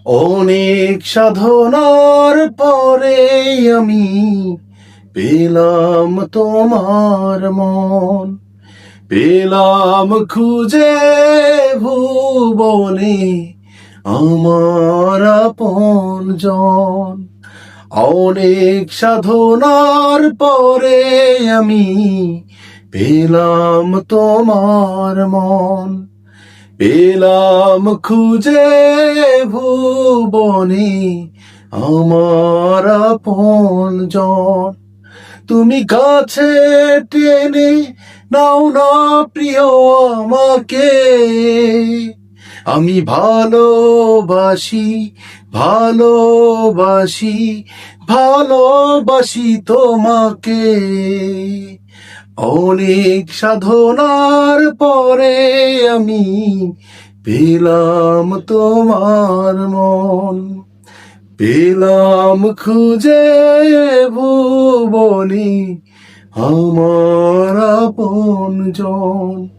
অনেক সাধনার পরে আমি পেলাম তোমার মন, পেলাম খুঁজে ভুবনে আমার আপনজন। অনেক সাধনার পরে আমি পেলাম তোমার মন, পেলাম খুঁজে ভুবনে আমার আপনজন। তুমি কাছে টেনে নাও না প্রিয় আমাকে, আমি ভালোবাসি ভালোবাসি ভালোবাসি তোমাকে। অনেক সাধনার পরে আমি পেলাম তোমার মন, পেলাম খুঁজে ভুবনে আমার আপনজন।